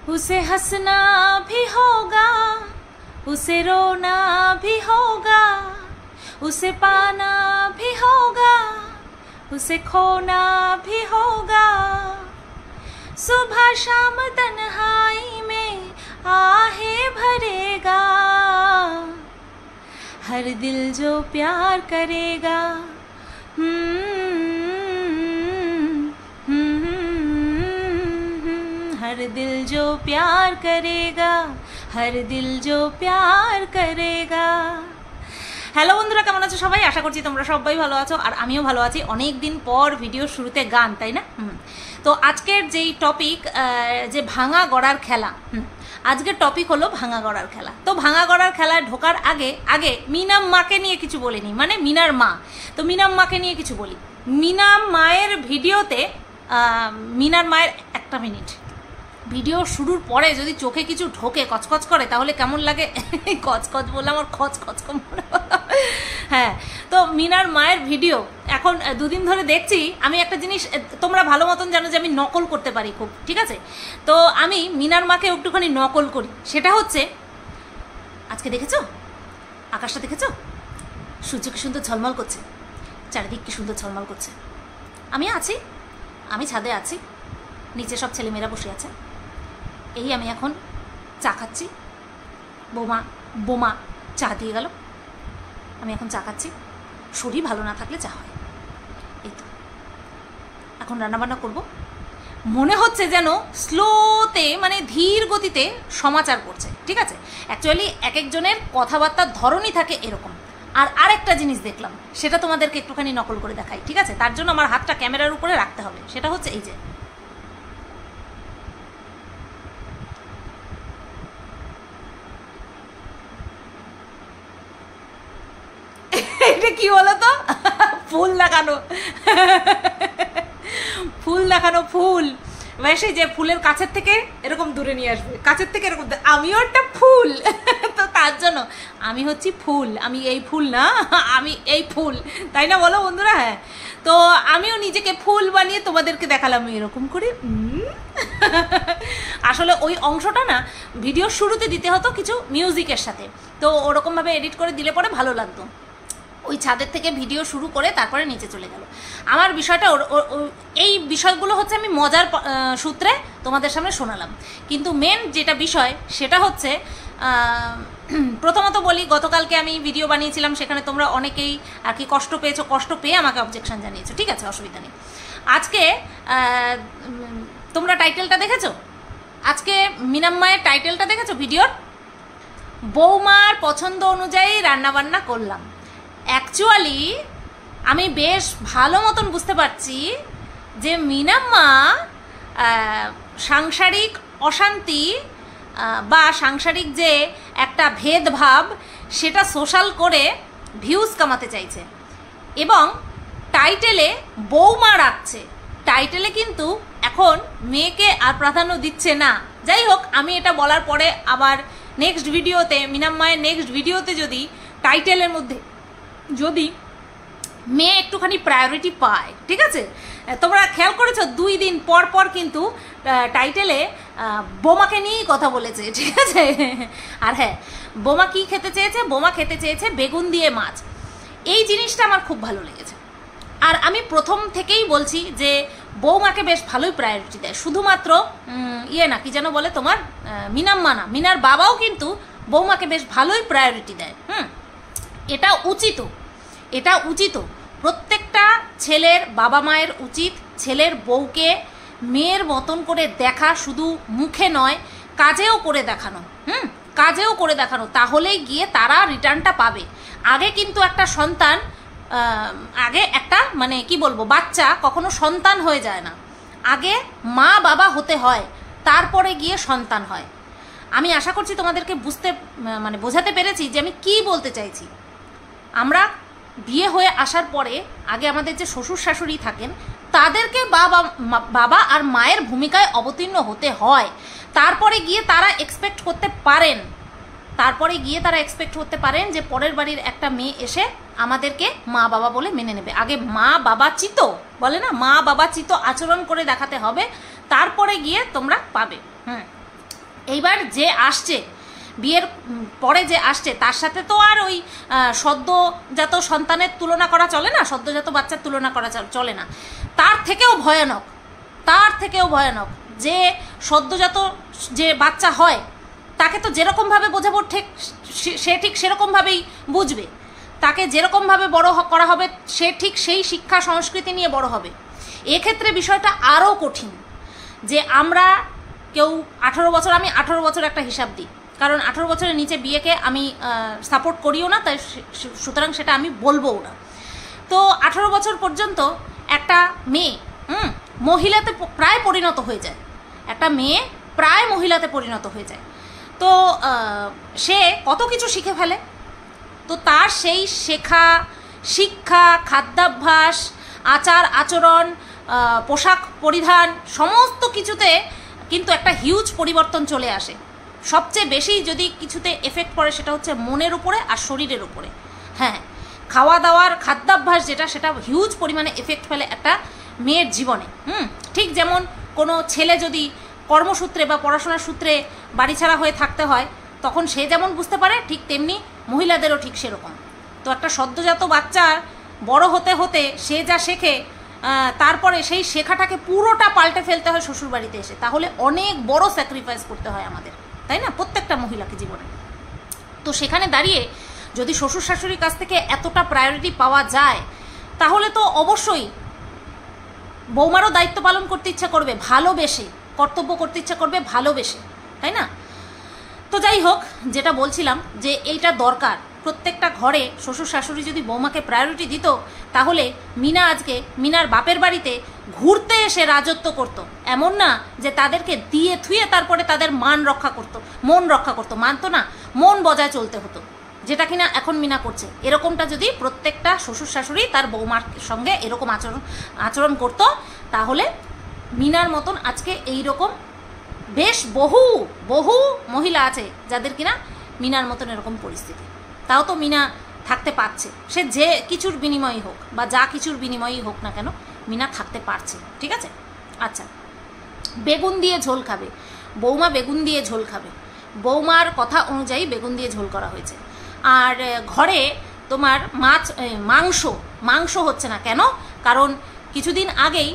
उसे हंसना भी होगा, उसे रोना भी होगा, उसे पाना भी होगा, उसे खोना भी होगा। सुबह शाम तन्हाई में आहें भरेगा, हर दिल जो प्यार करेगा। हर दिल जो प्यार करेगा, हर दिल जो प्यार करेगा। হ্যালো বন্ধুরা, কেমন আছো সবাই? আশা করছি তোমরা সবাই ভালো আছো, আর আমিও ভালো আছি। অনেক দিন পর ভিডিও শুরুতে গান, তাই না? তো আজকের যেই টপিক, যে ভাঙা গড়ার খেলা, আজকের টপিক হলো ভাঙা গড়ার খেলা। তো ভাঙা গড়ার খেলায় ঢোকার আগে মিনাম মাকে নিয়ে কিছু বলিনি, মানে মিনার মা। তো মিনাম মাকে নিয়ে কিছু বলি। মিনাম মায়ের ভিডিওতে, মিনার মায়ের একটা মিনিট, ভিডিও শুরুর পরে যদি চোখে কিছু ঢোকে, কচকচ করে, তাহলে কেমন লাগে? কচকচ বললে আমার খচখচ মনে হয়। হ্যাঁ, তো মিনার মায়ের ভিডিও এখন দুদিন ধরে দেখছি। আমি একটা জিনিস তোমরা ভালো মতন জানো যে আমি নকল করতে পারি খুব, ঠিক আছে? তো আমি মিনার মাকে একটুখানি নকল করি। সেটা হচ্ছে, আজকে দেখেছো আকাশটা? দেখেছো সূর্য কি সুন্দর ঝলমল করছে, চারিদিক কি সুন্দর ঝলমল করছে। আমি আছি, আমি ছাদে আছি, নিচে সব ছেলেমেয়েরা বসে আছে। এই আমি এখন চা খাচ্ছি, বোমা চা দিয়ে গেল, আমি এখন চা খাচ্ছি। শরীর ভালো না থাকলে চা হয়। এই তো এখন রান্নাবান্না করব। মনে হচ্ছে যেন স্লোতে, মানে ধীর গতিতে সমাচার করছে, ঠিক আছে? অ্যাকচুয়ালি এক একজনের কথাবার্তার ধরনই থাকে এরকম। আর আরেকটা জিনিস দেখলাম, সেটা তোমাদেরকে একটুখানি নকল করে দেখাই, ঠিক আছে? তার জন্য আমার হাতটা ক্যামেরার উপরে রাখতে হবে। সেটা হচ্ছে এই যে, এটা কি বলো তো? ফুল দেখানো, ফুল দেখানো, ফুল বেশি যে ফুলের কাছের থেকে এরকম দূরে নিয়ে আসবে, কাছের থেকে এরকম। আমিও একটা ফুল, তো তার জন্য আমি হচ্ছি ফুল। আমি এই ফুল না, আমি এই ফুল, তাই না বলো বন্ধুরা? হ্যাঁ, তো আমিও নিজেকে ফুল বানিয়ে তোমাদেরকে দেখালাম এরকম করে। আসলে ওই অংশটা না ভিডিওর শুরুতে দিতে হতো কিছু মিউজিকের সাথে, তো ওরকমভাবে এডিট করে দিলে পরে ভালো লাগতো। ওই ছাদের থেকে ভিডিও শুরু করে তারপরে নিচে চলে গেল। আমার বিষয়টা, এই বিষয়গুলো হচ্ছে আমি মজার সূত্রে তোমাদের সামনে শোনালাম, কিন্তু মেন যেটা বিষয় সেটা হচ্ছে, প্রথমত বলি, গতকালকে আমি ভিডিও বানিয়েছিলাম, সেখানে তোমরা অনেকেই আর কি কষ্ট পেয়েছো, কষ্ট পেয়ে আমাকে অবজেকশন জানিয়েছো, ঠিক আছে? অসুবিধা নেই। আজকে তোমরা টাইটেলটা দেখেছো? আজকে মিনাম মায়ের টাইটেলটা দেখেছো ভিডিওর? বৌমার পছন্দ অনুযায়ী রান্নাবান্না করলাম। অ্যাকচুয়ালি আমি বেশ ভালো মতন বুঝতে পারছি যে মিনাম মা সাংসারিক অশান্তি বা সাংসারিক যে একটা ভেদভাব, সেটা সোশ্যাল করে ভিউজ কামাতে চাইছে, এবং টাইটেলে বৌমা রাখছে। টাইটেলে কিন্তু এখন মেয়েকে আর প্রাধান্য দিচ্ছে না। যাই হোক, আমি এটা বলার পরে আবার নেক্সট ভিডিওতে, মিনাম মায়ের নেক্সট ভিডিওতে যদি টাইটেলের মধ্যে যদি মেয়ে একটুখানি প্রায়োরিটি পায়, ঠিক আছে? তোমরা খেয়াল করেছো 2 দিন পর পর কিন্তু টাইটেলে বোমাকে নিয়েই কথা বলেছে, ঠিক আছে? আর হ্যাঁ, বোমা কি খেতে চেয়েছে? বোমা খেতে চেয়েছে বেগুন দিয়ে মাছ। এই জিনিসটা আমার খুব ভালো লেগেছে। আর আমি প্রথম থেকেই বলছি যে বৌমাকে বেশ ভালোই প্রায়োরিটি দেয়। শুধুমাত্র না, কি যেন বলে তোমার, মিনাম মা না, মিনার বাবাও কিন্তু বৌমাকে বেশ ভালোই প্রায়োরিটি দেয়। এটা উচিত, এটা উচিত। প্রত্যেকটা ছেলের বাবা মায়ের উচিত ছেলের বউকে মেয়ের মতন করে দেখা, শুধু মুখে নয়, কাজেও করে দেখানো। কাজেও করে দেখানো, তাহলেই গিয়ে তারা রিটার্নটা পাবে। আগে কিন্তু একটা সন্তান, আগে একটা, মানে কি বলবো, বাচ্চা কখনো সন্তান হয়ে যায় না। আগে মা বাবা হতে হয়, তারপরে গিয়ে সন্তান হয়। আমি আশা করছি তোমাদেরকে বোঝাতে পেরেছি যে আমি কি বলতে চাইছি। আমরা বিয়ে হয়ে আসার পরে আগে আমাদের যে শ্বশুর শাশুড়ি থাকেন, তাদেরকে বাবা আর মায়ের ভূমিকায় অবতীর্ণ হতে হয়। তারপরে গিয়ে তারা এক্সপেক্ট করতে পারেন, যে পরের বাড়ির একটা মেয়ে এসে আমাদেরকে মা বাবা বলে মেনে নেবে। আগে মা বাবা চিত বলে না, মা বাবা চিত আচরণ করে দেখাতে হবে, তারপরে গিয়ে তোমরা পাবে। এইবার যে আসছে, বিয়ের পরে যে আসছে, তার সাথে তো আর ওই সদ্যজাত সন্তানের তুলনা করা চলে না, সদ্যজাত বাচ্চার তুলনা করা চলে না। তার থেকেও ভয়ানক যে সদ্যজাত যে বাচ্চা হয়, তাকে তো যেরকমভাবে বোঝাবো ঠিক সে ঠিক সেরকমভাবেই বুঝবে, তাকে যেরকমভাবে বড় করা হবে সে ঠিক সেই শিক্ষা সংস্কৃতি নিয়ে বড় হবে। এক্ষেত্রে বিষয়টা আরও কঠিন যে আমরা কেউ 18 বছর, আমি 18 বছর একটা হিসাব দিই, কারণ 18 বছরের নিচে বিয়েকে আমি সাপোর্ট করিও না, তাই সুতরাং সেটা আমি বলবোও না। তো 18 বছর পর্যন্ত একটা মেয়ে মহিলাতে প্রায় পরিণত হয়ে যায়, একটা মেয়ে প্রায় মহিলাতে পরিণত হয়ে যায়। তো সে কত কিছু শিখে ফেলে। তো তার সেই শেখা, শিক্ষা, খাদ্যাভ্যাস, আচার আচরণ, পোশাক পরিধান, সমস্ত কিছুতে কিন্তু একটা হিউজ পরিবর্তন চলে আসে। সবচেয়ে বেশি যদি কিছুতে এফেক্ট পড়ে সেটা হচ্ছে মনের উপরে আর শরীরের উপরে। হ্যাঁ, খাওয়া দাওয়ার খাদ্যাভ্যাস যেটা, সেটা হিউজ পরিমাণে এফেক্ট ফেলে একটা মেয়ের জীবনে। ঠিক যেমন কোনো ছেলে যদি কর্মসূত্রে বা পড়াশোনার সূত্রে বাড়ি ছাড়া হয়ে থাকতে হয়, তখন সে যেমন বুঝতে পারে, ঠিক তেমনি মহিলাদেরও ঠিক সেরকম। তো একটা সদ্যজাত বাচ্চার বড় হতে হতে সে যা শেখে, তারপরে সেই শেখাটাকে পুরোটা পাল্টে ফেলতে হয় শ্বশুরবাড়িতে এসে, তাহলে অনেক বড় স্যাক্রিফাইস করতে হয় আমাদের, তাই না, প্রত্যেকটা মহিলাকে জীবনে। তো সেখানে দাঁড়িয়ে যদি শ্বশুর শাশুড়ির কাছ থেকে এতটা প্রায়োরিটি পাওয়া যায়, তাহলে তো অবশ্যই বৌমারও দায়িত্ব পালন করতে ইচ্ছা করবে ভালোবেসে, কর্তব্য করতে ইচ্ছা করবে ভালোবেসে, তাই না। তো যাই হোক, যেটা বলছিলাম যে এইটা দরকার, প্রত্যেকটা ঘরে শ্বশুর শাশুড়ি যদি বৌমাকে প্রায়োরিটি দিত, তাহলে মিনা আজকে মিনার বাপের বাড়িতে ঘুরতে এসে রাজত্ব করত। এমন না যে তাদেরকে দিয়ে থুয়ে তারপরে তাদের মন রক্ষা করতো, মানতো না, মন বজায় চলতে হতো, যেটা কিনা এখন মিনা করছে। এরকমটা যদি প্রত্যেকটা শ্বশুর শাশুড়ি তার বৌমার সঙ্গে এরকম আচরণ করতো, তাহলে মিনার মতন আজকে এইরকম বেশ বহু মহিলা আছে যাদের কিনা মিনার মতন এরকম পরিস্থিতি। তাও তো মিনা থাকতে পারছে, সে যে কিছুর বিনিময়ই হোক বা যা কিছুর বিনিময়ই হোক না কেন, মিনা থাকতে পারছে, ঠিক আছে। আচ্ছা, বেগুন দিয়ে ঝোল খাবে, বৌমা বেগুন দিয়ে ঝোল খাবে, বৌমার কথা অনুযায়ী বেগুন দিয়ে ঝোল করা হয়েছে। আর ঘরে তোমার মাংস হচ্ছে না কেন? কারণ কিছুদিন আগেই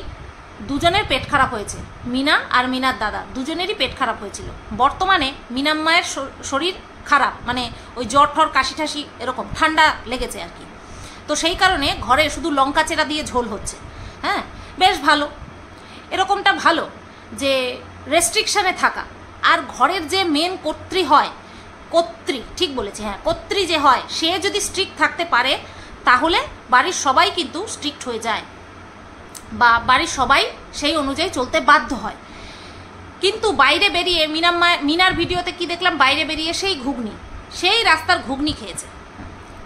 দুজনের পেট খারাপ হয়েছে, মিনা আর মিনার দাদা দুজনেরই পেট খারাপ হয়েছিল। বর্তমানে মিনার মায়ের শরীর খারাপ, মানে ওই জ্বর ঠর কাশি ঠাসি এরকম ঠান্ডা লেগেছে আর কি। তো সেই কারণে ঘরে শুধু লঙ্কা চেরা দিয়ে ঝোল হচ্ছে। হ্যাঁ, বেশ ভালো, এরকমটা ভালো যে রেস্ট্রিকশানে থাকা। আর ঘরের যে মেন কর্ত্রী হয়, ঠিক বলেছি, হ্যাঁ, কর্ত্রী যে হয়, সে যদি স্ট্রিক্ট থাকতে পারে, তাহলে বাড়ির সবাই কিন্তু স্ট্রিক্ট হয়ে যায় বা বাড়ির সবাই সেই অনুযায়ী চলতে বাধ্য হয়। কিন্তু বাইরে বেরিয়ে মিনার ভিডিওতে কি দেখলাম, বাইরে বেরিয়ে সেই রাস্তার ঘুগনি খেয়েছে,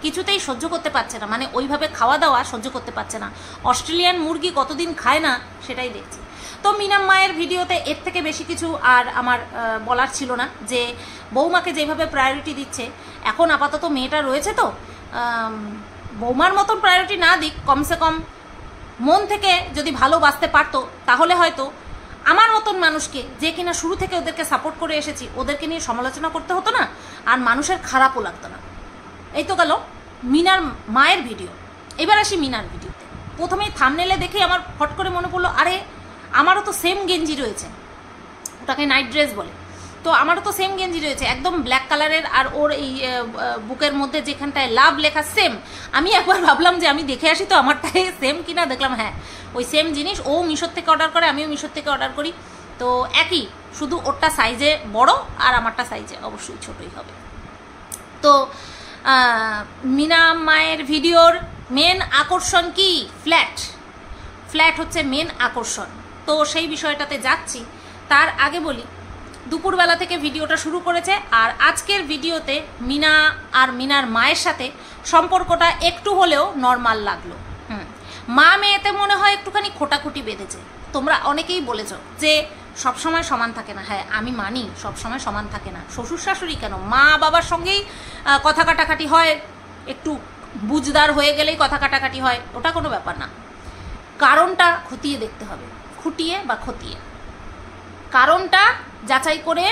কিছুতেই সহ্য করতে পারছে না, মানে ওইভাবে খাওয়া দাওয়া সহ্য করতে পারছে না। অস্ট্রেলিয়ান মুরগি কতদিন খায় না সেটাই দেখছি। তো মিনার মায়ের ভিডিওতে এর থেকে বেশি কিছু আর আমার বলার ছিল না, যে বৌমাকে যেভাবে প্রায়োরিটি দিচ্ছে, এখন আপাতত মেয়েটা রয়েছে, তো বৌমার মতন প্রায়োরিটি না দিক, কমসে কম মন থেকে যদি ভালোবাসতে পারতো, তাহলে হয়তো আমার মতন মানুষকে, যে কিনা শুরু থেকে ওদেরকে সাপোর্ট করে এসেছি, ওদেরকে নিয়ে সমালোচনা করতে হতো না, আর মানুষের খারাপও লাগতো না। এই তো গেল মিনার মায়ের ভিডিও। এবার আসি মিনার ভিডিওতে। প্রথমেই থাম্বনেলে দেখে আমার ফট করে মনে পড়লো, আরে আমারও তো সেম গেঞ্জি রয়েছে, ওটাকে নাইট ড্রেস বলে। তো আমারও তো সেম গেঞ্জি রয়েছে, একদম ব্ল্যাক কালারের, আর ওর এই বুকের মধ্যে যেখানটায় লাভ লেখা সেম। আমি একবার ভাবলাম যে আমি দেখে আসি তো আমারটাই সেম কিনা, দেখলাম হ্যাঁ ওই সেম জিনিস। ও মিশোর থেকে অর্ডার করে, আমিও মিশোর থেকে অর্ডার করি, তো একই, শুধু ওরটা সাইজে বড় আর আমারটা সাইজে অবশ্যই ছোটই হবে। তো মিনা মায়ের ভিডিওর মেন আকর্ষণ কি? ফ্ল্যাট হচ্ছে মেন আকর্ষণ। তো সেই বিষয়টাতে যাচ্ছি। তার আগে বলি, দুপুরবেলা থেকে ভিডিওটা শুরু করেছে, আর আজকের ভিডিওতে মিনা আর মিনার মায়ের সাথে সম্পর্কটা একটু হলেও নর্মাল লাগলো। মা মেয়েতে মনে হয় একটুখানি খোটাখুটি বেঁধেছে। তোমরা অনেকেই বলেছ যে সবসময় সমান থাকে না। হ্যাঁ, আমি মানি সবসময় সমান থাকে না। শ্বশুর শাশুড়ি কেন, মা বাবার সঙ্গেই কথা কাটাকাটি হয়, একটু বুঝদার হয়ে গেলেই কথা কাটাকাটি হয়, ওটা কোনো ব্যাপার না। কারণটা খতিয়ে দেখতে হবে, খুঁটিয়ে বা খতিয়ে কারণটা যাচাই করে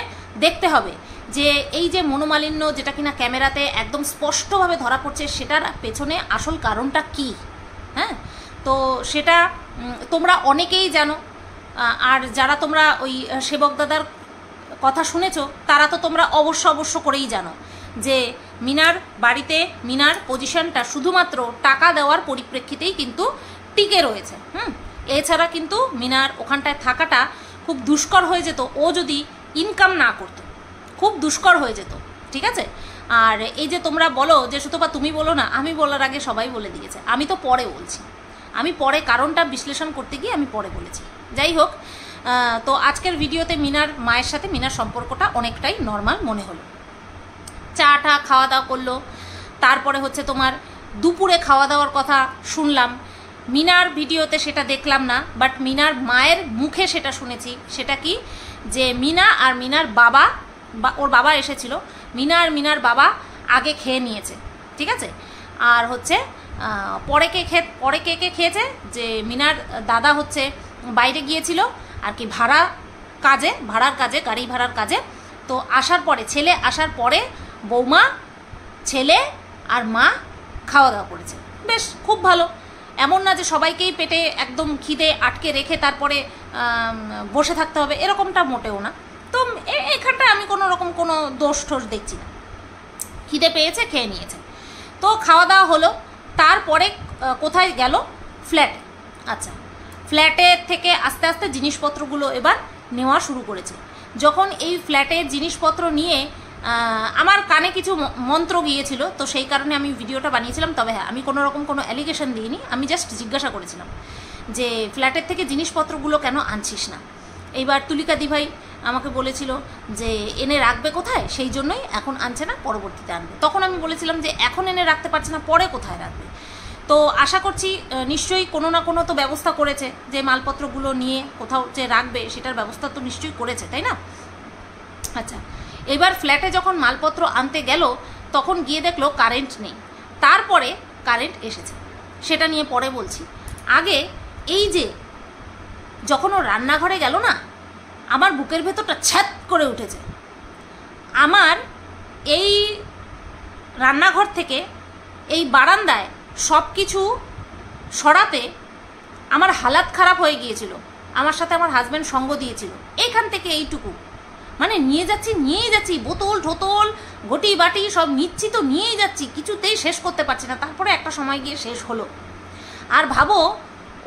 দেখতে হবে যে এই যে মনোমালিন্য যেটা কিনা ক্যামেরাতে একদম স্পষ্টভাবে ধরা পড়ছে, সেটার পেছনে আসল কারণটা কি। হ্যাঁ, তো সেটা তোমরা অনেকেই জানো, আর যারা তোমরা ওই সেবক দাদার কথা শুনেছো তারা তো তোমরা অবশ্য করেই জানো যে মিনার বাড়িতে মিনার পজিশনটা শুধুমাত্র টাকা দেওয়ার পরিপ্রেক্ষিতেই কিন্তু টিকে রয়েছে। এছাড়া কিন্তু মিনার ওখানটায় থাকাটা খুব দুষ্কর হয়ে যেত, ও যদি ইনকাম না করতো, খুব দুষ্কর হয়ে যেত। ঠিক আছে, আর এই যে তোমরা বলো যে সুতপা তুমি বলো না, আমি বলার আগে সবাই বলে দিয়েছে, আমি তো পরে বলছি, আমি পরে কারণটা বিশ্লেষণ করতে গিয়ে আমি পরে বলেছি। যাই হোক, তো আজকের ভিডিওতে মিনার মায়ের সাথে মিনার সম্পর্কটা অনেকটাই নর্মাল মনে হলো। চা টা খাওয়া দাওয়া করলো, তারপরে হচ্ছে তোমার দুপুরে খাওয়া দাওয়ার কথা শুনলাম। মিনার ভিডিওতে সেটা দেখলাম না, বাট মিনার মায়ের মুখে সেটা শুনেছি। সেটা কি, যে মিনা আর মিনার বাবা, ওর বাবা এসেছিল, মিনা আর মিনার বাবা আগে খেয়ে নিয়েছে। ঠিক আছে, আর হচ্ছে পরে কে খেয়েছে, যে মিনার দাদা হচ্ছে বাইরে গিয়েছিল আর কি ভাড়ার কাজে গাড়ি ভাড়ার কাজে। তো আসার পরে, ছেলে আসার পরে বৌমা, ছেলে আর মা খাওয়া দাওয়া করেছে। বেশ, খুব ভালো। এমন না যে সবাইকেই পেটে একদম খিদে আটকে রেখে তারপরে বসে থাকতে হবে, এরকমটা মোটেও না। তো এখানটায় আমি কোনো রকম কোনো দোষ ঠোষ দেখছি না, খিদে পেয়েছে, খেয়ে নিয়েছে। তো খাওয়া দাওয়া হলো, তারপরে কোথায় গেল, ফ্ল্যাটে। আচ্ছা, ফ্ল্যাটের থেকে আস্তে আস্তে জিনিসপত্রগুলো এবার নেওয়া শুরু করেছে। যখন এই ফ্ল্যাটের জিনিসপত্র নিয়ে আমার কানে কিছু মন্ত্র গিয়েছিল, তো সেই কারণে আমি ভিডিওটা বানিয়েছিলাম। তবে হ্যাঁ, আমি কোনো রকম কোনো অ্যালিগেশন দিইনি, আমি জাস্ট জিজ্ঞাসা করেছিলাম যে ফ্ল্যাটের থেকে জিনিসপত্রগুলো কেন আনছিস না। এইবার তুলিকা দিভাই আমাকে বলেছিল যে এনে রাখবে কোথায়, সেই জন্যই এখন আনছে না, পরবর্তীতে আনবে। তখন আমি বলেছিলাম যে এখন এনে রাখতে পারছে না, পরে কোথায় রাখবে। তো আশা করছি নিশ্চয়ই কোনো না কোনো তো ব্যবস্থা করেছে, যে মালপত্রগুলো নিয়ে কোথাও যে রাখবে সেটার ব্যবস্থা তো নিশ্চয়ই করেছে, তাই না। আচ্ছা, এবার ফ্ল্যাটে যখন মালপত্র আনতে গেল তখন গিয়ে দেখলো কারেন্ট নেই। তারপরে কারেন্ট এসেছে, সেটা নিয়ে পরে বলছি। আগে এই যে যখন ও রান্নাঘরে গেল না, আমার বুকের ভেতরটা ছ্যাত করে উঠেছে। আমার এই রান্নাঘর থেকে এই বারান্দায় সব কিছু সরাতে আমার হালাত খারাপ হয়ে গিয়েছিল। আমার সাথে আমার হাজব্যান্ড সঙ্গ দিয়েছিল। এইখান থেকে এইটুকু মানে নিয়েই যাচ্ছি, বোতল ঠোতল ঘটি বাটি সব নিচ্ছি, তো নিয়েই যাচ্ছি, কিছুতেই শেষ করতে পারছি না। তারপরে একটা সময় গিয়ে শেষ হলো। আর ভাবো,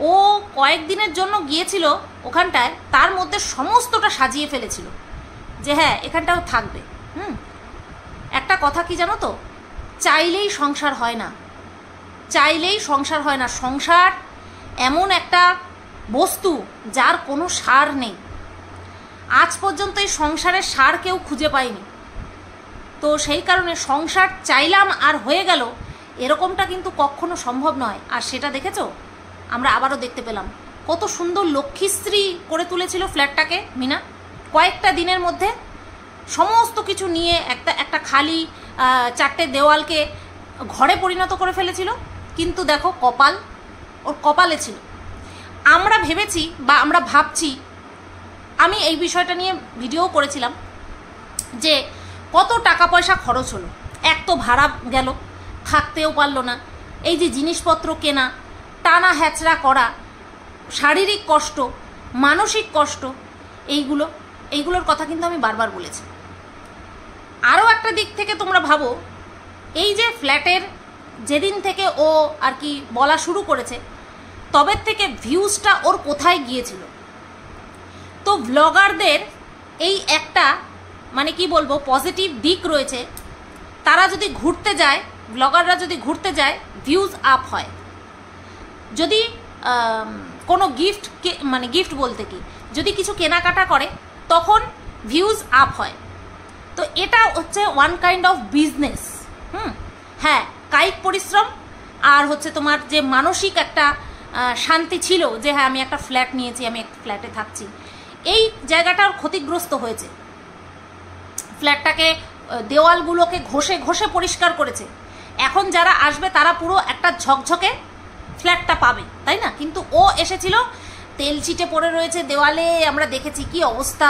ও কয়েকদিনের জন্য গিয়েছিল ওখানটায়, তার মধ্যে সমস্তটা সাজিয়ে ফেলেছিল যে হ্যাঁ এখানটাও থাকবে। একটা কথা কি জানো তো, চাইলেই সংসার হয় না, চাইলেই সংসার হয় না। সংসার এমন একটা বস্তু যার কোনো সার নেই। আজ পর্যন্ত এই সংসারের সার কেউ খুঁজে পায়নি। তো সেই কারণে সংসার চাইলাম আর হয়ে গেল, এরকমটা কিন্তু কখনো সম্ভব নয়। আর সেটা দেখেছো, আমরা আবারও দেখতে পেলাম কত সুন্দর লক্ষ্মীশ্রী করে তুলেছিল ফ্ল্যাটটাকে মিনা। কয়েকটা দিনের মধ্যে সমস্ত কিছু নিয়ে একটা খালি 4টে দেওয়ালকে ঘরে পরিণত করে ফেলেছিল। কিন্তু দেখো, কপাল ওর কপালে ছিল। আমরা ভেবেছি বা আমরা ভাবছি, আমি এই বিষয়টা নিয়ে ভিডিও করেছিলাম যে কত টাকা পয়সা খরচ হলো। এক তো ভাড়া গেল, থাকতেও পারলো না, এই যে জিনিসপত্র কেনা, টানা হ্যাচড়া করা, শারীরিক কষ্ট, মানসিক কষ্ট, এইগুলোর কথা কিন্তু আমি বারবার বলেছি। আরও একটা দিক থেকে তোমরা ভাবো, এই যে ফ্ল্যাটের যেদিন থেকে ও আর কি বলা শুরু করেছে, তবে থেকে ভিউজটা ওর কোথায় গিয়েছিল। তো ব্লগারদের এই একটা মানে কি বলবো পজিটিভ দিক রয়েছে, তারা যদি ঘুরতে যায়, ব্লগাররা যদি ঘুরতে যায়, ভিউজ আপ হয়। যদি কোনো গিফট বলতে কি, যদি কিছু কেনাকাটা করে তখন ভিউজ আপ হয়। তো এটা হচ্ছে ওয়ান কাইন্ড অফ বিজনেস। হ্যাঁ, কায়িক পরিশ্রম আর হচ্ছে তোমার যে মানসিক একটা শান্তি ছিল যে হ্যাঁ আমি একটা ফ্ল্যাট নিয়েছি, আমি একটা ফ্ল্যাটে থাকছি, এই জায়গাটার ক্ষতিগ্রস্ত হয়েছে। ফ্ল্যাটটাকে দেওয়ালগুলোকে ঘষে ঘষে পরিষ্কার করেছে। এখন যারা আসবে তারা পুরো একটা ঝকঝকে ফ্ল্যাটটা পাবে, তাই না। কিন্তু ও এসেছিল, তেল ছিটে পড়ে রয়েছে দেওয়ালে, আমরা দেখেছি কি অবস্থা,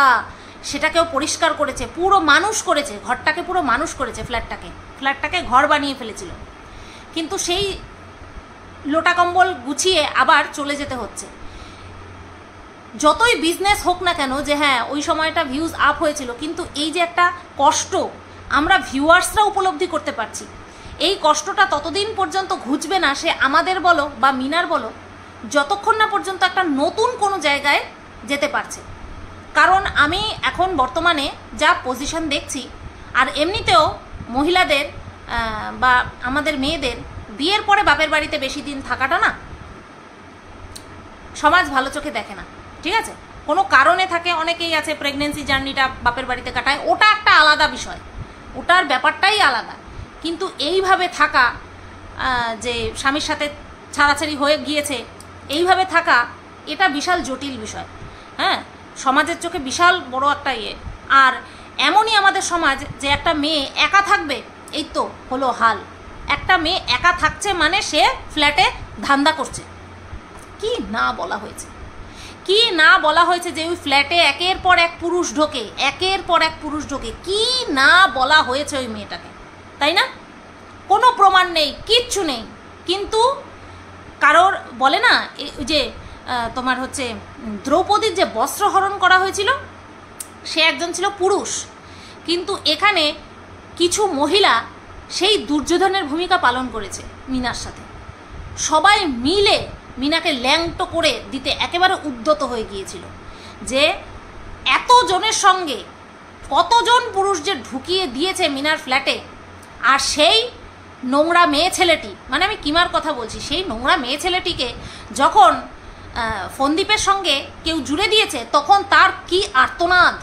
সেটাকেও পরিষ্কার করেছে, পুরো মানুষ করেছে, ঘরটাকে পুরো মানুষ করেছে, ফ্ল্যাটটাকে ঘর বানিয়ে ফেলেছিল। কিন্তু সেই লোটা কম্বল গুছিয়ে আবার চলে যেতে হচ্ছে। যতই বিজনেস হোক না কেন, যে হ্যাঁ ওই সময়টা ভিউজ আপ হয়েছিল, কিন্তু এই যে একটা কষ্ট আমরা ভিউয়ার্সরা উপলব্ধি করতে পারছি, এই কষ্টটা ততদিন পর্যন্ত ঘুচবে না, সে আমাদের বলো বা মিনার বলো, যতক্ষণ না পর্যন্ত একটা নতুন কোনো জায়গায় যেতে পারছে। কারণ আমি এখন বর্তমানে যা পজিশন দেখছি, আর এমনিতেও মহিলাদের বা আমাদের মেয়েদের বিয়ের পরে বাপের বাড়িতে বেশি দিন থাকাটা না সমাজ ভালো চোখে দেখে না, ঠিক আছে? কোনো কারণে থাকে, অনেকেই আছে প্রেগনেন্সি জার্নিটা বাপের বাড়িতে কাটায়, ওটা একটা আলাদা বিষয়, ওটার ব্যাপারটাই আলাদা। কিন্তু এইভাবে থাকা, যে স্বামীর সাথে ছাড়াছাড়ি হয়ে গিয়েছে, এইভাবে থাকা, এটা বিশাল জটিল বিষয়। হ্যাঁ, সমাজের চোখে বিশাল বড় একটা ইয়ে। আর এমনই আমাদের সমাজ যে একটা মেয়ে একা থাকবে, এই তো হলো হাল। একটা মেয়ে একা থাকছে মানে সে ফ্ল্যাটে ধান্দা করছে। কি না বলা হয়েছে, কি না বলা হয়েছে যে ওই ফ্ল্যাটে একের পর এক পুরুষ ঢোকে, একের পর এক পুরুষ ঢোকে, কি না বলা হয়েছে ওই মেয়েটাকে, তাই না? কোনো প্রমাণ নেই, কিচ্ছু নেই। কিন্তু কারোর বলে না, ওই যে তোমার হচ্ছে দ্রৌপদীর যে বস্ত্রহরণ করা হয়েছিল, সে একজন ছিল পুরুষ, কিন্তু এখানে কিছু মহিলা সেই দুর্যোধনের ভূমিকা পালন করেছে মিনার সাথে। সবাই মিলে মিনাকে ল্যাংটো করে দিতে একেবারে উদ্যত হয়ে গিয়েছিল, যে এতজনের সঙ্গে কতজন পুরুষ যে ঢুকিয়ে দিয়েছে মিনার ফ্ল্যাটে। আর সেই নোংরা মেয়ে ছেলেটি, মানে আমি কিমার কথা বলছি, সেই নোংরা মেয়ে ছেলেটিকে যখন ফন্দীপের সঙ্গে কেউ জুড়ে দিয়েছে, তখন তার কি আর্তনাদ,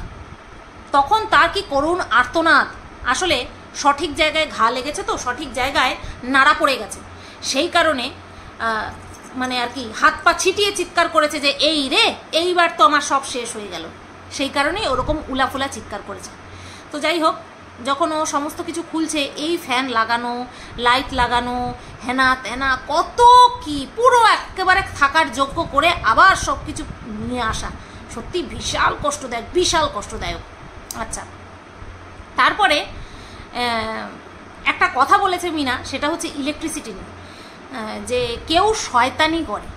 তখন তার কি করুণ আর্তনাদ। আসলে সঠিক জায়গায় ঘা লেগেছে, তো সঠিক জায়গায় নাড়া পড়ে গেছে, সেই কারণে মানে আর কি হাত পা ছিটিয়ে চিৎকার করেছে যে এই রে, এইবার তো আমার সব শেষ হয়ে গেল। সেই কারণেই ওরকম উলাফুলা চিৎকার করেছে। তো যাই হোক, যখন ও সমস্ত কিছু খুলছে, এই ফ্যান লাগানো, লাইট লাগানো, হেনা তেনা কত কি, পুরো একেবারে থাকার যোগ্য করে আবার সব কিছু নিয়ে আসা, সত্যি বিশাল কষ্টদায়ক, বিশাল কষ্টদায়ক। আচ্ছা, তারপরে একটা কথা বলেছে মিনা, সেটা হচ্ছে ইলেকট্রিসিটি নিয়ে, যে কেউ শয়তানি করে,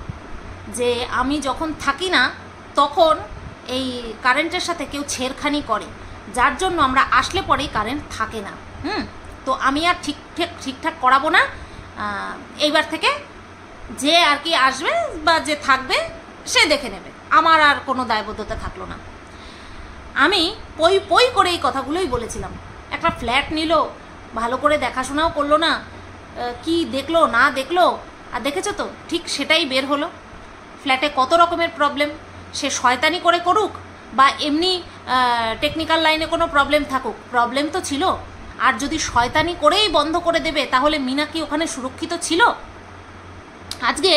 যে আমি যখন থাকি না তখন এই কারেন্টের সাথে কেউ ছেড়খানি করে, যার জন্য আমরা আসলে পরেই কারেন্ট থাকে না। তো আমি আর ঠিকঠাক করাবো না, এইবার থেকে যে আর কি আসবে বা যে থাকবে সে দেখে নেবে, আমার আর কোনো দায়বদ্ধতা থাকলো না। আমি পই পই করে এই কথাগুলোই বলেছিলাম। একটা ফ্ল্যাট নিল, ভালো করে দেখাশোনাও করলো না, কি দেখলো না দেখলো, আর দেখেছো তো ঠিক সেটাই বের হলো। ফ্ল্যাটে কত রকমের প্রবলেম, সে শয়তানি করে করুক বা এমনি টেকনিক্যাল লাইনে কোনো প্রবলেম থাকুক, প্রবলেম তো ছিল। আর যদি শয়তানি করেই বন্ধ করে দেবে, তাহলে মিনা কি ওখানে সুরক্ষিত ছিল? আজকে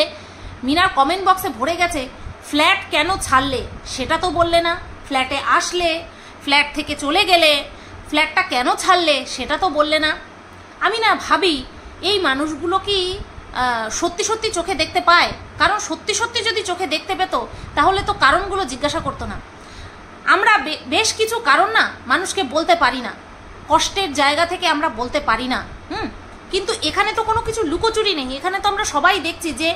মিনার কমেন্ট বক্সে ভরে গেছে, ফ্ল্যাট কেন ছাড়লে সেটা তো বললে না, ফ্ল্যাটে আসলে, ফ্ল্যাট থেকে চলে গেলে, ফ্ল্যাটটা কেন ছাড়লে সেটা তো বললে না। আমি না ভাবি, এই মানুষগুলো কি সত্যি সত্যি চোখে দেখতে পায়? কারণ সত্যি সত্যি যদি চোখে দেখতে পেত, তাহলে তো কারণগুলো জিজ্ঞাসা করতো না। আমরা বেশ কিছু কারণ না মানুষকে বলতে পারি না, কষ্টের জায়গা থেকে আমরা বলতে পারি না। কিন্তু এখানে তো কোনো কিছু লুকোচুরি নেই, এখানে তো আমরা সবাই দেখছি যে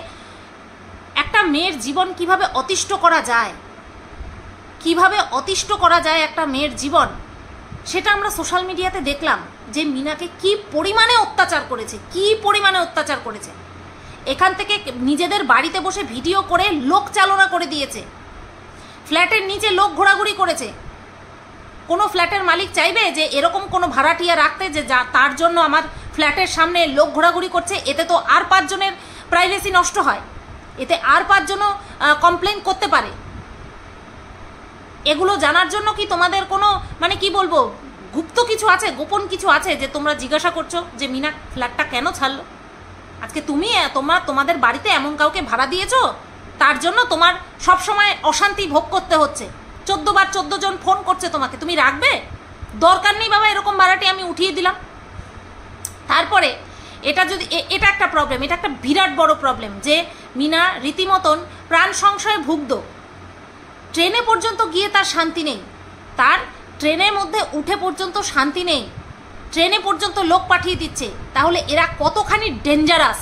একটা মেয়ের জীবন কিভাবে অতিষ্ঠ করা যায়, কিভাবে অতিষ্ঠ করা যায় একটা মেয়ের জীবন, সেটা আমরা সোশ্যাল মিডিয়াতে দেখলাম যে মিনাকে কি পরিমাণে অত্যাচার করেছে, কি পরিমাণে অত্যাচার করেছে। এখান থেকে নিজেদের বাড়িতে বসে ভিডিও করে লোক চালনা করে দিয়েছে, ফ্ল্যাটের নিচে লোক ঘোরাঘুরি করেছে। কোনো ফ্ল্যাটের মালিক চাইবে যে এরকম কোনো ভাড়াটিয়া রাখতে, যে তার জন্য আমার ফ্ল্যাটের সামনে লোক ঘোরাঘুরি করছে? এতে তো আর 5 জনের প্রাইভেসি নষ্ট হয়, এতে আর 5 জনও কমপ্লেন করতে পারে। এগুলো জানার জন্য কি তোমাদের কোনো মানে কি বলবো গুপ্ত কিছু আছে, গোপন কিছু আছে যে তোমরা জিজ্ঞাসা করছো যে মিনা ফ্ল্যাটটা কেন ছাড়লো? আজকে তোমাদের বাড়িতে এমন কাউকে ভাড়া দিয়েছো, তার জন্য তোমার সব সময় অশান্তি ভোগ করতে হচ্ছে। 14 বার 14 জন ফোন করছে তোমাকে, তুমি রাখবে? দরকার নেই বাবা, এরকম ভাড়াটি আমি উঠিয়ে দিলাম। তারপরে এটা একটা প্রবলেম, এটা একটা বিরাট বড় প্রবলেম যে মিনা রীতিমতন প্রাণ সংশয়ে ভুগত। ট্রেনে পর্যন্ত গিয়ে তার শান্তি নেই, তার ট্রেনের মধ্যে উঠে পর্যন্ত শান্তি নেই, ট্রেনে পর্যন্ত লোক পাঠিয়ে দিচ্ছে, তাহলে এরা কতখানি ডেঞ্জারাস,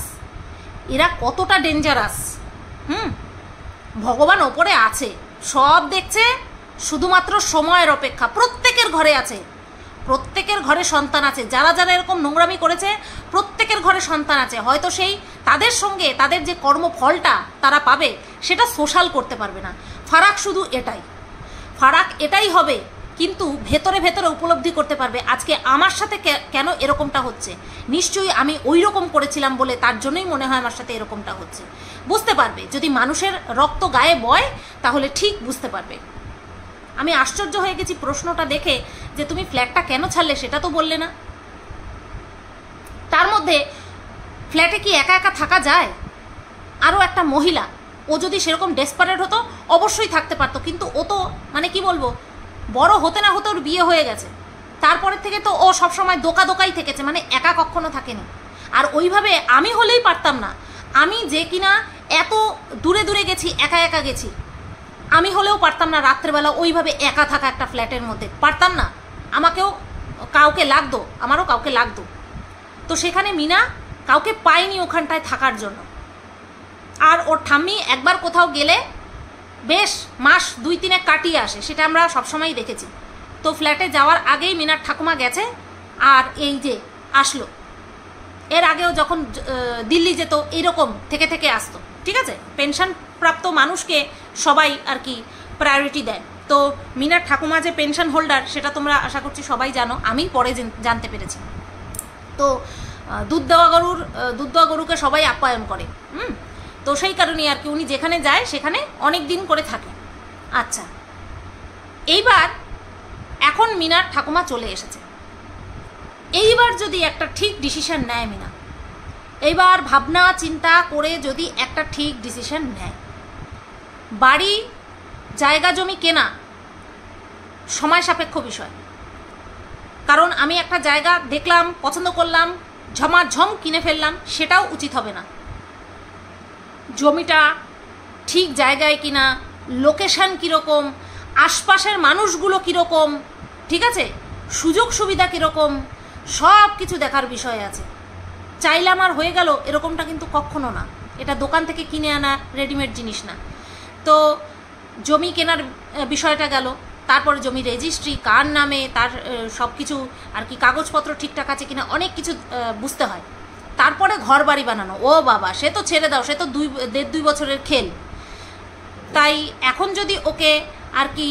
এরা কতটা ডেঞ্জারাস। ভগবান ওপরে আছে, সব দেখছে, শুধুমাত্র সময়ের অপেক্ষা। প্রত্যেকের ঘরে আছে, প্রত্যেকের ঘরে সন্তান আছে, যারা যারা এরকম নোংরামি করেছে প্রত্যেকের ঘরে সন্তান আছে। হয়তো সেই তাদের সঙ্গে তাদের যে কর্মফলটা তারা পাবে সেটা সোশ্যাল করতে পারবে না। ফারাক শুধু এটাই, ফারাক এটাই হবে, কিন্তু ভেতরে ভেতরে উপলব্ধি করতে পারবে আজকে আমার সাথে কেন এরকমটা হচ্ছে। নিশ্চয়ই আমি ওই রকম করেছিলাম বলে তার জন্যই মনে হয় আমার সাথে এরকমটা হচ্ছে। বুঝতে পারবে, যদি মানুষের রক্ত গায়ে বয় তাহলে ঠিক বুঝতে পারবে। আমি আশ্চর্য হয়ে গেছি প্রশ্নটা দেখে যে তুমি ফ্ল্যাটটা কেন ছাড়লে সেটা তো বললে না। তার মধ্যে ফ্ল্যাটে কি একা একা থাকা যায়? আরও একটা মহিলা, ও যদি সেরকম ডেসপারেট হতো অবশ্যই থাকতে পারতো, কিন্তু ও তো মানে কি বলবো, বড় হতে না হতে ওর বিয়ে হয়ে গেছে, তারপরের থেকে তো ও সবসময় দোকাই থেকেছে, মানে একা কখনো থাকেনি। আর ওইভাবে আমি হলেই পারতাম না, আমি যে কিনা এত দূরে দূরে গেছি, একা একা গেছি, আমি হলেও পারতাম না রাত্রেবেলা ওইভাবে একা থাকা একটা ফ্ল্যাটের মধ্যে, পারতাম না। আমাকেও কাউকে লাগতো, আমারও কাউকে লাগতো। তো সেখানে মিনা কাউকে পায়নি ওখানটায় থাকার জন্য। আর ওর ঠাম্মি একবার কোথাও গেলে বেশ মাস 2-3 কাটিয়ে আসে, সেটা আমরা সবসময়ই দেখেছি। তো ফ্ল্যাটে যাওয়ার আগেই মিনার ঠাকুমা গেছে আর এই যে আসলো। এর আগেও যখন দিল্লি যেত এইরকম থেকে থেকে আসতো, ঠিক আছে। পেনশন প্রাপ্ত মানুষকে সবাই আর কি প্রায়োরিটি দেয়। তো মিনার ঠাকুমা যে পেনশন হোল্ডার সেটা তোমরা আশা করছি সবাই জানো, আমি পরে জানতে পেরেছি। তো দুধ দেওয়া গরুকে সবাই আপ্যায়ন করে, তো সেই কারণেই আর কি উনি যেখানে যায় সেখানে অনেক দিন করে থাকে। আচ্ছা, এইবার এখন মিনার ঠাকুমা চলে এসেছে। এইবার যদি একটা ঠিক ডিসিশন নেয় মিনা, এইবার ভাবনা চিন্তা করে যদি একটা ঠিক ডিসিশন নেয়, বাড়ি জায়গা জমি কেনা সময় সাপেক্ষ বিষয়। কারণ আমি একটা জায়গা দেখলাম, পছন্দ করলাম, ঝমাঝম কিনে ফেললাম, সেটাও উচিত হবে না। জমিটা ঠিক জায়গায় কিনা, লোকেশন কীরকম, আশপাশের মানুষগুলো কীরকম, ঠিক আছে, সুযোগ সুবিধা কীরকম, সব কিছু দেখার বিষয় আছে। চাইলাম আর হয়ে গেল এরকমটা কিন্তু কখনো না, এটা দোকান থেকে কিনে আনা রেডিমেড জিনিস না। তো জমি কেনার বিষয়টা গেল, তারপরে জমি রেজিস্ট্রি কার নামে, তার সব কিছু আর কি কাগজপত্র ঠিকঠাক আছে কিনা, অনেক কিছু বুঝতে হয়। তারপরে ঘর বাড়ি বানানো, ও বাবা সে তো ছেড়ে দাও, সে তো 1.5-2 বছরের খেল। তাই এখন যদি ওকে আর কি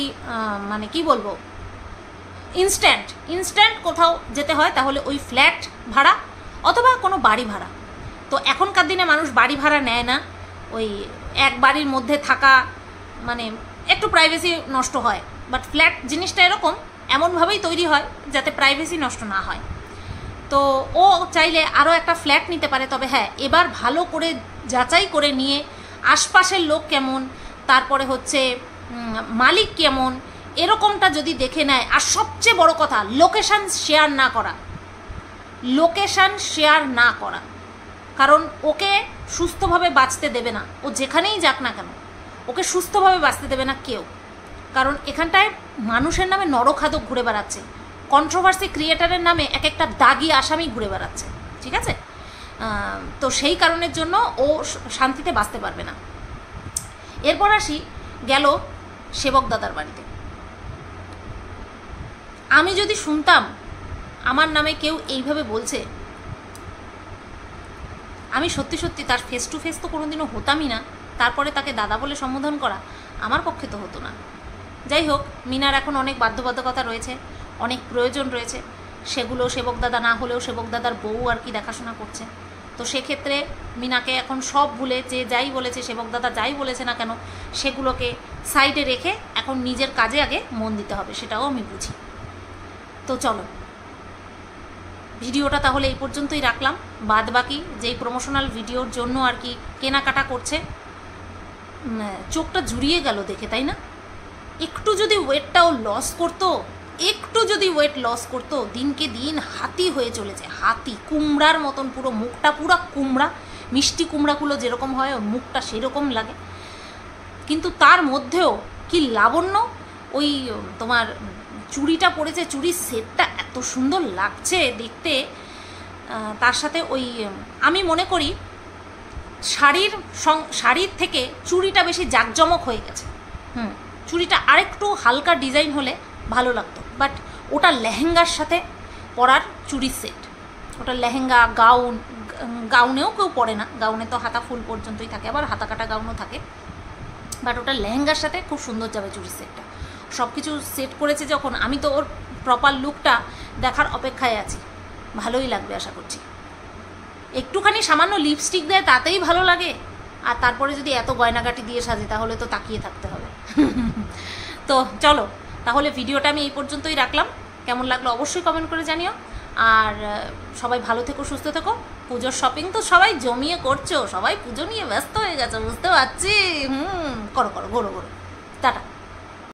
মানে কি বলবো, ইনস্ট্যান্ট কোথাও যেতে হয় তাহলে ওই ফ্ল্যাট ভাড়া অথবা কোনো বাড়ি ভাড়া। তো এখনকার দিনে মানুষ বাড়ি ভাড়া নেয় না, ওই এক বাড়ির মধ্যে থাকা মানে একটু প্রাইভেসি নষ্ট হয়। বাট ফ্ল্যাট জিনিসটা এমনভাবেই তৈরি হয় যাতে প্রাইভেসি নষ্ট না হয়। তো ও চাইলে আরও একটা ফ্ল্যাট নিতে পারে, তবে হ্যাঁ এবার ভালো করে যাচাই করে নিয়ে আশপাশের লোক কেমন, তারপরে হচ্ছে মালিক কেমন, এরকমটা যদি দেখে নেয়। আর সবচেয়ে বড় কথা, লোকেশান শেয়ার না করা, কারণ ওকে সুস্থভাবে বাঁচতে দেবে না, ও যেখানেই যাক না কেন ওকে সুস্থভাবে বাঁচতে দেবে না কেউ। কারণ এখানটায় মানুষের নামে নরখাদক ঘুরে বেড়াচ্ছে, কন্ট্রোভার্সি ক্রিয়েটারের নামে এক একটা দাগি আসামি ঘুরে বেড়াচ্ছে, ঠিক আছে। তো সেই কারণের জন্য ও শান্তিতে বাঁচতে পারবে না। এরপর আসি গেল সেবক দাদার বাড়িতে। আমি যদি শুনতাম আমার নামে কেউ এইভাবে বলছে, আমি সত্যি সত্যি তার ফেস টু ফেস তো কোনোদিনও হতামই না, তারপরে তাকে দাদা বলে সম্বোধন করা আমার পক্ষে তো হতো না। যাই হোক, মিনার এখন অনেক বাধ্যবাধকতা রয়েছে, অনেক প্রয়োজন রয়েছে, সেগুলো সেবক দাদা না হলেও সেবক দাদার বউ আর কি দেখাশোনা করছে। তো সেক্ষেত্রে মিনাকে এখন সব ভুলে, যে যাই বলেছে সেবক দাদা যাই বলেছে না কেন সেগুলোকে সাইডে রেখে এখন নিজের কাজে আগে মন দিতে হবে, সেটাও আমি বুঝি। তো চলো ভিডিওটা তাহলে এই পর্যন্তই রাখলাম। বাদ বাকি যেই প্রমোশনাল ভিডিওর জন্য আর কি কেনাকাটা করছে, চোখটা জুড়িয়ে গেল দেখে, তাই না? একটু যদি ওয়েটটাও লস করতো, দিনকে দিন হাতি হয়ে চলেছে, হাতি কুমড়ার মতন, পুরো মুখটা পুরো কুমড়া, মিষ্টি কুমড়াগুলো যেরকম হয় মুখটা সেরকম লাগে। কিন্তু তার মধ্যেও কি লাবণ্য, ওই তোমার চুড়িটা পরেছে, চুড়ির সেটটা এত সুন্দর লাগছে দেখতে। তার সাথে ওই আমি মনে করি শাড়ির থেকে চুড়িটা বেশি জাঁকজমক হয়ে গেছে। চুড়িটা আরেকটু হালকা ডিজাইন হলে ভালো লাগতো, বাট ওটা লেহেঙ্গার সাথে পরার চুড়ির সেট। ওটা লেহেঙ্গা, গাউনেও কেউ পরে না, গাউনে তো হাতা ফুল পর্যন্তই থাকে, আবার হাতা কাটা গাউনও থাকে, বাট ওটা লেহেঙ্গার সাথে খুব সুন্দর যাবে চুড়ির সেটটা। সব কিছু সেট করেছে যখন, আমি তো ওর প্রপার লুকটা দেখার অপেক্ষায় আছি। ভালোই লাগবে আশা করছি। একটুখানি সামান্য লিপস্টিক দেয় তাতেই ভালো লাগে, আর তারপরে যদি এত গয়নাগাটি দিয়ে সাজে তাহলে তো তাকিয়ে থাকতে হবে। তো চলো তাহলে ভিডিওটা আমি এই পর্যন্তই রাখলাম। কেমন লাগলো অবশ্যই কমেন্ট করে জানিও। আর সবাই ভালো থেকো, সুস্থ থেকো। পুজোর শপিং তো সবাই জমিয়ে করছো, সবাই পুজো নিয়ে ব্যস্ত হয়ে গেছে বুঝতে পারছি। করো ঘোরো টাটা।